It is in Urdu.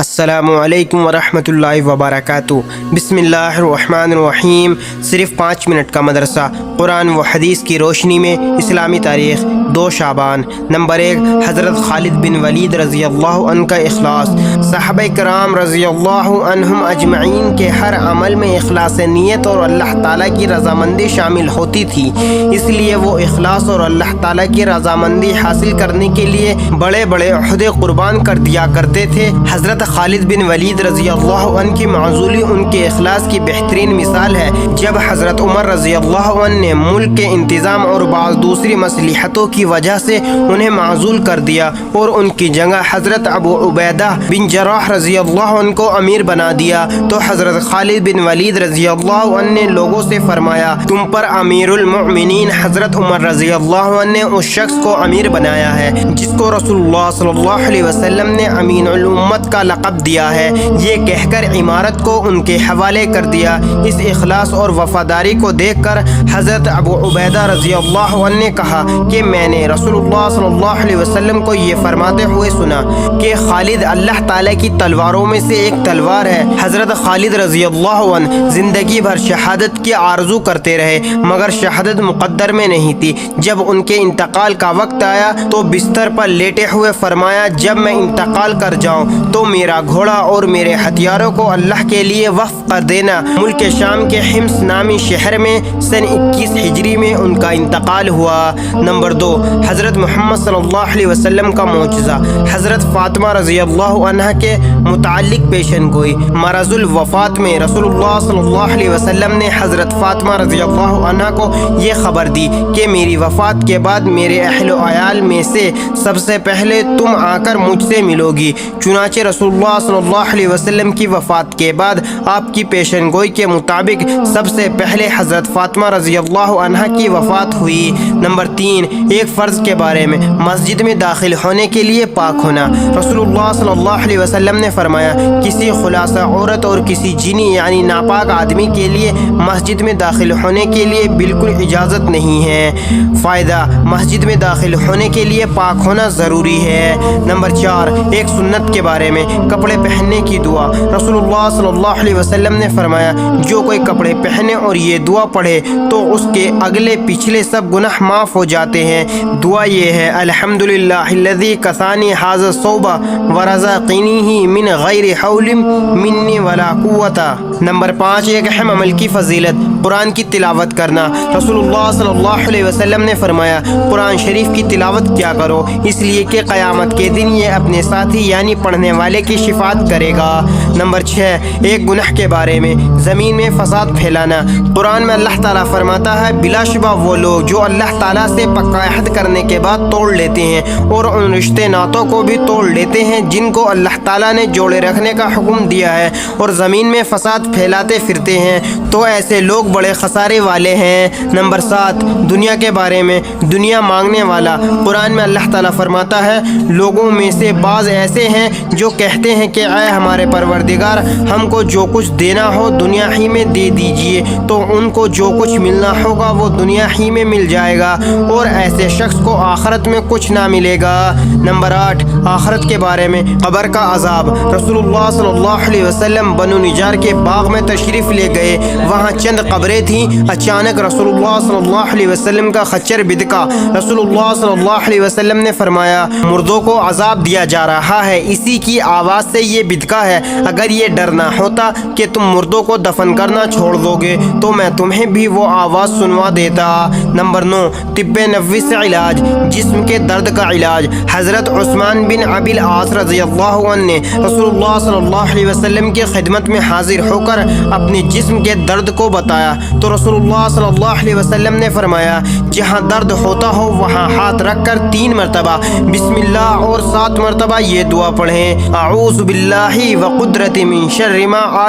السلام علیکم ورحمۃ اللہ وبرکاتہ۔ بسم اللہ الرحمن الرحیم۔ صرف 5 منٹ کا مدرسہ قرآن و حدیث کی روشنی میں اسلامی تاریخ 2 شعبان۔ نمبر 1، حضرت خالد بن ولید رضی اللہ عنہ کا اخلاص۔ صحابہ کرام رضی اللہ عنہم اجمعین کے ہر عمل میں اخلاص نیت اور اللہ تعالیٰ کی رضامندی شامل ہوتی تھی، اس لیے وہ اخلاص اور اللہ تعالیٰ کی رضامندی حاصل کرنے کے لیے بڑے بڑے عہدے قربان کر دیا کرتے تھے۔ حضرت خالد بن ولید رضی اللہ عنہ کی معزولی ان کے اخلاص کی بہترین مثال ہے۔ جب حضرت عمر رضی اللہ عنہ نے ملک کے انتظام اور بعض دوسری مصلحتوں کی وجہ سے انہیں معزول کر دیا اور ان کی جگہ حضرت ابو عبیدہ بن جراح رضی اللہ عنہ کو امیر بنا دیا، تو حضرت خالد بن ولید رضی اللہ عنہ نے لوگوں سے فرمایا، تم پر امیر المؤمنین حضرت عمر رضی اللہ عنہ نے اس شخص کو امیر بنایا ہے جس کو رسول اللہ صلی اللہ علیہ وسلم نے امین الامت کا لقب دیا ہے۔ یہ کہہ کر عمارت کو ان کے حوالے کر دیا۔ اس اخلاص اور وفاداری کو دیکھ کر حضرت ابو عبیدہ رضی اللہ عنہ نے کہا کہ میں نے رسول اللہ صلی اللہ علیہ وسلم کو یہ فرماتے ہوئے سنا کہ خالد اللہ تعالیٰ کی تلواروں میں سے ایک تلوار ہے۔ حضرت خالد رضی اللہ عنہ زندگی بھر شہادت کی آرزو کرتے رہے مگر شہادت مقدر میں نہیں تھی۔ جب ان کے انتقال کا وقت آیا تو بستر پر لیٹے ہوئے فرمایا، جب میں انتقال کر جاؤں تو میرا گھوڑا اور میرے ہتھیاروں کو اللہ کے لیے وقف کر دینا۔ ملک شام کے حمص نامی شہر میں سن 21 ہجری میں ان کا انتقال ہوا۔ نمبر 2، حضرت محمد صلی اللہ علیہ وسلم کا معجزہ۔ حضرت فاطمہ رضی اللہ عنہ کے متعلق پیشن گوئی۔ مرض الوفات میں رسول اللہ صلی اللہ علیہ وسلم نے حضرت فاطمہ رضی اللہ عنہ کو یہ خبر دی کہ میری وفات کے بعد میرے اہل و عیال میں سے سب سے پہلے تم آ کر مجھ سے ملو گی۔ چنانچہ رسول اللہ صلی اللہ علیہ وسلم کی وفات کے بعد آپ کی پیشن گوئی کے مطابق سب سے پہلے حضرت فاطمہ رضی اللہ عنہ کی وفات ہوئی۔ نمبر 3، ایک فرض کے بارے میں، مسجد میں داخل ہونے کے لیے پاک ہونا۔ رسول اللہ صلی اللہ علیہ وسلم نے فرمایا، کسی خلاصہ عورت اور کسی جنی یعنی ناپاک آدمی کے لیے مسجد میں داخل ہونے کے لیے بالکل اجازت نہیں ہے۔ فائدہ، مسجد میں داخل ہونے کے لیے پاک ہونا ضروری ہے۔ نمبر 4، ایک سنت کے بارے میں، کپڑے پہننے کی دعا۔ رسول اللہ صلی اللہ علیہ وسلم نے فرمایا، جو کوئی کپڑے پہنے اور یہ دعا پڑھے تو اس کے اگلے پچھلے سب گناہ معاف ہو جاتے ہیں۔ دعا یہ ہے، الحمدللہ الذی کسانی ھذا الثوب ورزقنیہ من غیر حول منی ولا قوت۔ نمبر 5، ایک اہم عمل کی فضیلت، قرآن کی تلاوت کرنا۔ رسول اللہ صلی اللہ علیہ وسلم نے فرمایا، قرآن شریف کی تلاوت کیا کرو، اس لیے کہ قیامت کے دن یہ اپنے ساتھی یعنی پڑھنے والے کی شفاعت کرے گا۔ نمبر 6، ایک گناہ کے بارے میں، زمین میں فساد پھیلانا۔ قرآن میں اللہ تعالیٰ فرماتا ہے، بلا شبہ وہ لوگ جو اللہ تعالیٰ سے پکا عہد کرنے کے بعد توڑ لیتے ہیں اور ان رشتے ناتوں کو بھی توڑ لیتے ہیں جن کو اللہ تعالیٰ نے جوڑے رکھنے کا حکم دیا ہے اور زمین میں فساد پھیلاتے پھرتے ہیں، تو ایسے لوگ بڑے خسارے والے ہیں۔ نمبر 7، دنیا کے بارے میں، دنیا مانگنے والا۔ قرآن میں اللہ تعالیٰ فرماتا ہے، لوگوں میں سے بعض ایسے ہیں جو کہتے ہیں کہ اے ہمارے پروردگار، ہم کو جو کچھ دینا ہو دنیا ہی میں دے دیجئے، تو ان کو جو کچھ ملنا ہوگا وہ دنیا ہی میں مل جائے گا اور ایسے شخص کو آخرت میں کچھ نہ ملے گا۔ نمبر 8، آخرت کے بارے میں، قبر کا عذاب۔ رسول اللہ صلی اللہ علیہ وسلم بنو نجار کے باغ میں تشریف لے گئے، وہاں چند قبریں تھیں۔ اچانک رسول اللہ صلی اللہ علیہ وسلم کا خچر بدکا۔ رسول اللہ صلی اللہ علیہ وسلم نے فرمایا، مردوں کو عذاب دیا جا رہا ہے، اسی کی آواز سے یہ بدکا ہے۔ اگر یہ ڈر نہ ہوتا کہ تم مردوں کو دفن کرنا چھوڑ دو گے تو میں تمہیں بھی وہ آواز سنوا دیتا۔ نمبر 9، طب نبوی سے علاج، جسم کے درد کا علاج۔ حضرت عثمان بن ابی العاص رضی اللہ عنہ نے رسول اللہ صلی اللہ علیہ وسلم کی خدمت میں حاضر ہو کر اپنے جسم کے درد کو بتایا تو رسول اللہ صلی اللہ علیہ وسلم نے فرمایا، جہاں درد ہوتا ہو وہاں ہاتھ رکھ کر 3 مرتبہ بسم اللہ اور 7 مرتبہ یہ دعا پڑھیں، اعوذ باللہ وقدرت من شر ما